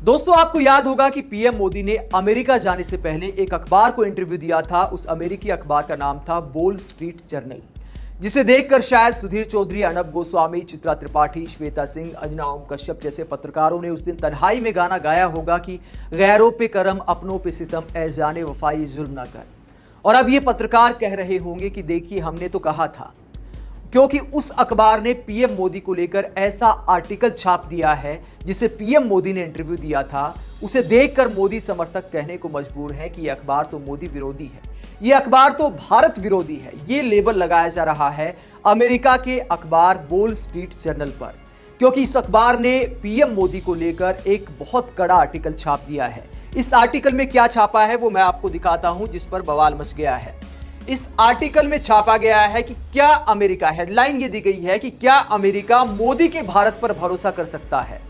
दोस्तों, आपको याद होगा कि पीएम मोदी ने अमेरिका जाने से पहले एक अखबार को इंटरव्यू दिया था। उस अमेरिकी अखबार का नाम था वॉल स्ट्रीट जर्नल, जिसे देखकर शायद सुधीर चौधरी, अर्नब गोस्वामी, चित्रा त्रिपाठी, श्वेता सिंह, अंजना ओम कश्यप जैसे पत्रकारों ने उस दिन तन्हाई में गाना गाया होगा कि गैरों पे करम, अपनों पे सितम, ऐ जाने वफाई जुल्म ना कर। और अब ये पत्रकार कह रहे होंगे कि देखिए, हमने तो कहा था, क्योंकि उस अखबार ने पीएम मोदी को लेकर ऐसा आर्टिकल छाप दिया है जिसे पीएम मोदी ने इंटरव्यू दिया था। उसे देखकर मोदी समर्थक कहने को मजबूर हैं कि यह अखबार तो मोदी विरोधी है, यह अखबार तो भारत विरोधी है। यह लेबल लगाया जा रहा है अमेरिका के अखबार वॉल स्ट्रीट जर्नल पर, क्योंकि इस अखबार ने पीएम मोदी को लेकर एक बहुत कड़ा आर्टिकल छाप दिया है। इस आर्टिकल में क्या छापा है वो मैं आपको दिखाता हूं, जिस पर बवाल मच गया है। इस आर्टिकल में छापा गया है कि क्या अमेरिका, हेडलाइन ये दी गई है कि क्या अमेरिका मोदी के भारत पर भरोसा कर सकता है,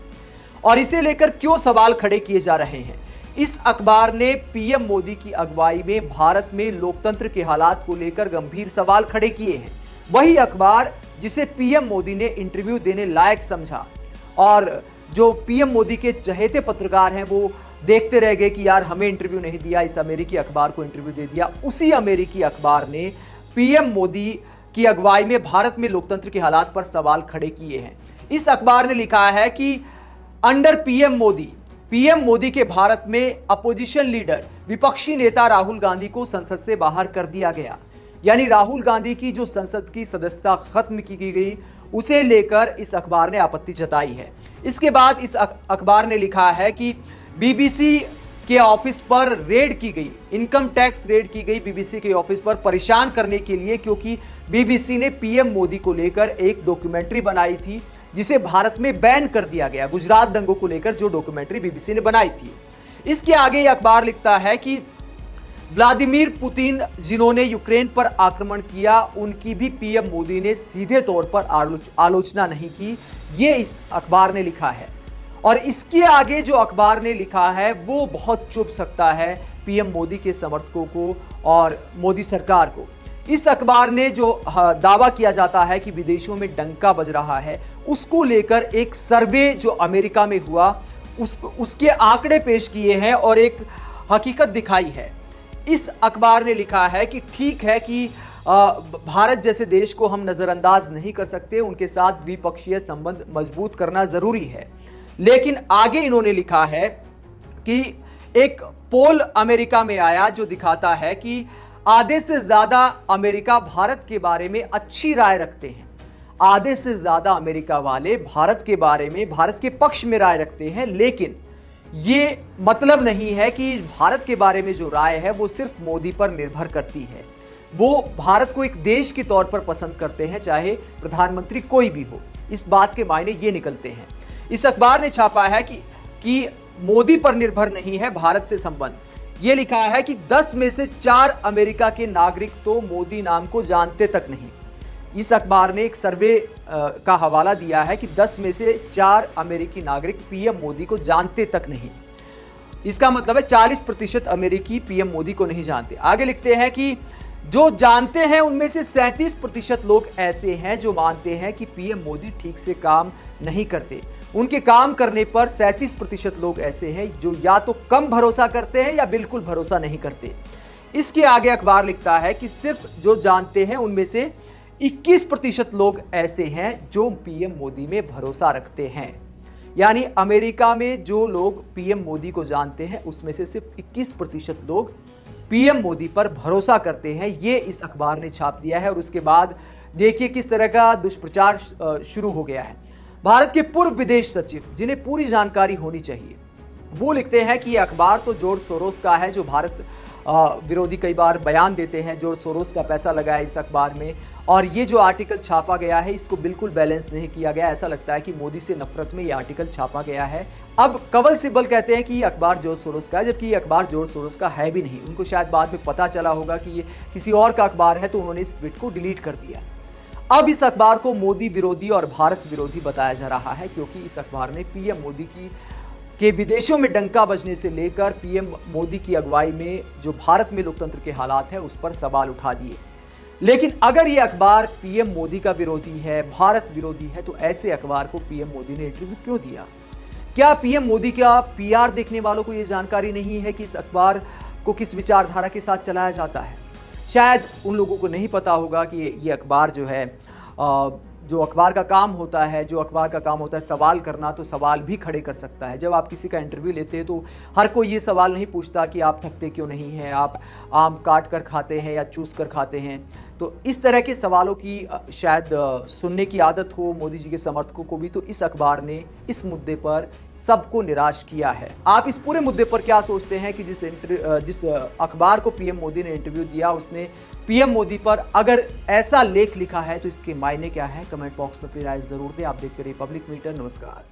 और इसे लेकर क्यों सवाल खड़े किए जा रहे हैं। इस अखबार ने पीएम मोदी की अगुवाई में भारत में लोकतंत्र के हालात को लेकर गंभीर सवाल खड़े किए हैं। वही अखबार जिसे पीएम मोदी ने इंटरव्यू देने लायक समझा, और जो पीएम मोदी के चहेते पत्रकार हैं वो देखते रह गए कि यार हमें इंटरव्यू नहीं दिया, इस अमेरिकी अखबार को इंटरव्यू दे दिया। उसी अमेरिकी अखबार ने पीएम मोदी की अगुवाई में भारत में लोकतंत्र के हालात पर सवाल खड़े किए हैं। इस अखबार ने लिखा है कि अंडर पीएम मोदी के भारत में अपोजिशन लीडर, विपक्षी नेता राहुल गांधी को संसद से बाहर कर दिया गया। यानी राहुल गांधी की जो संसद की सदस्यता खत्म की गई, उसे लेकर इस अखबार ने आपत्ति जताई है। इसके बाद इस अखबार ने लिखा है कि बीबीसी के ऑफिस पर रेड की गई, इनकम टैक्स रेड की गई बीबीसी के ऑफिस पर परेशान करने के लिए, क्योंकि बीबीसी ने पीएम मोदी को लेकर एक डॉक्यूमेंट्री बनाई थी जिसे भारत में बैन कर दिया गया। गुजरात दंगों को लेकर जो डॉक्यूमेंट्री बीबीसी ने बनाई थी। इसके आगे यह अखबार लिखता है कि व्लादिमीर पुतिन जिन्होंने यूक्रेन पर आक्रमण किया, उनकी भी पीएम मोदी ने सीधे तौर पर आलोचना नहीं की। ये इस अखबार ने लिखा है, और इसके आगे जो अखबार ने लिखा है वो बहुत चुभ सकता है पीएम मोदी के समर्थकों को और मोदी सरकार को। इस अखबार ने जो दावा किया जाता है कि विदेशों में डंका बज रहा है, उसको लेकर एक सर्वे जो अमेरिका में हुआ उसके आंकड़े पेश किए हैं और एक हकीकत दिखाई है। इस अखबार ने लिखा है कि ठीक है कि भारत जैसे देश को हम नजरअंदाज नहीं कर सकते, उनके साथ द्विपक्षीय संबंध मजबूत करना जरूरी है। लेकिन आगे इन्होंने लिखा है कि एक पोल अमेरिका में आया जो दिखाता है कि आधे से ज्यादा अमेरिका भारत के बारे में अच्छी राय रखते हैं। आधे से ज्यादा अमेरिका वाले भारत के बारे में, भारत के पक्ष में राय रखते हैं। लेकिन ये मतलब नहीं है कि भारत के बारे में जो राय है वो सिर्फ मोदी पर निर्भर करती है। वो भारत को एक देश के तौर पर पसंद करते हैं, चाहे प्रधानमंत्री कोई भी हो। इस बात के मायने ये निकलते हैं। इस अखबार ने छापा है कि मोदी पर निर्भर नहीं है भारत से संबंध। यह लिखा है कि 10 में से 4 अमेरिका के नागरिक तो मोदी नाम को जानते तक नहीं। इस अखबार ने एक सर्वे का हवाला दिया है कि 10 में से 4 अमेरिकी नागरिक पीएम मोदी को जानते तक नहीं। इसका मतलब है 40% अमेरिकी पीएम मोदी को नहीं जानते। आगे लिखते हैं कि जो जानते हैं उनमें से 37% लोग ऐसे हैं जो मानते हैं कि पीएम मोदी ठीक से काम नहीं करते। उनके काम करने पर 37% लोग ऐसे हैं जो या तो कम भरोसा करते हैं या बिल्कुल भरोसा नहीं करते। इसके आगे अखबार लिखता है कि सिर्फ जो जानते हैं उनमें से 21% लोग ऐसे हैं जो पीएम मोदी में भरोसा रखते हैं। यानी अमेरिका में जो लोग पीएम मोदी को जानते हैं उसमें से सिर्फ 21% लोग पीएम मोदी पर भरोसा करते हैं। ये इस अखबार ने छाप दिया है। और उसके बाद देखिए किस तरह का दुष्प्रचार शुरू हो गया है। भारत के पूर्व विदेश सचिव, जिन्हें पूरी जानकारी होनी चाहिए, वो लिखते हैं कि यह अखबार तो जॉर्ज सोरोस का है, जो भारत विरोधी कई बार बयान देते हैं। जॉर्ज सोरोस का पैसा लगा है इस अखबार में, और ये जो आर्टिकल छापा गया है इसको बिल्कुल बैलेंस नहीं किया गया। ऐसा लगता है कि मोदी से नफरत में ये आर्टिकल छापा गया है। अब कवल सिब्बल कहते हैं कि ये अखबार जॉर्ज सोरोस का है, जबकि ये अखबार जॉर्ज सोरोस का है भी नहीं। उनको शायद बाद में पता चला होगा कि ये किसी और का अखबार है, तो उन्होंने इस ट्वीट को डिलीट कर दिया। अब इस अखबार को मोदी विरोधी और भारत विरोधी बताया जा रहा है, क्योंकि इस अखबार ने पीएम मोदी के विदेशों में डंका बजने से लेकर पीएम मोदी की अगुवाई में जो भारत में लोकतंत्र के हालात हैं उस पर सवाल उठा दिए। लेकिन अगर ये अखबार पीएम मोदी का विरोधी है, भारत विरोधी है, तो ऐसे अखबार को पीएम मोदी ने इंटरव्यू क्यों दिया? क्या पीएम मोदी का पीआर देखने वालों को यह जानकारी नहीं है कि इस अखबार को किस विचारधारा के साथ चलाया जाता है? शायद उन लोगों को नहीं पता होगा कि ये अखबार जो है, जो अखबार का काम होता है सवाल करना, तो सवाल भी खड़े कर सकता है। जब आप किसी का इंटरव्यू लेते हैं तो हर कोई ये सवाल नहीं पूछता कि आप थकते क्यों नहीं हैं, आप आम काट कर खाते हैं या चूस कर खाते हैं। तो इस तरह के सवालों की शायद सुनने की आदत हो मोदी जी के समर्थकों को भी, तो इस अखबार ने इस मुद्दे पर सबको निराश किया है। आप इस पूरे मुद्दे पर क्या सोचते हैं कि जिस अखबार को पीएम मोदी ने इंटरव्यू दिया, उसने पीएम मोदी पर अगर ऐसा लेख लिखा है तो इसके मायने क्या है? कमेंट बॉक्स में अपनी राय जरूर दें। आप देखते रहिए पब्लिक मीटर। नमस्कार।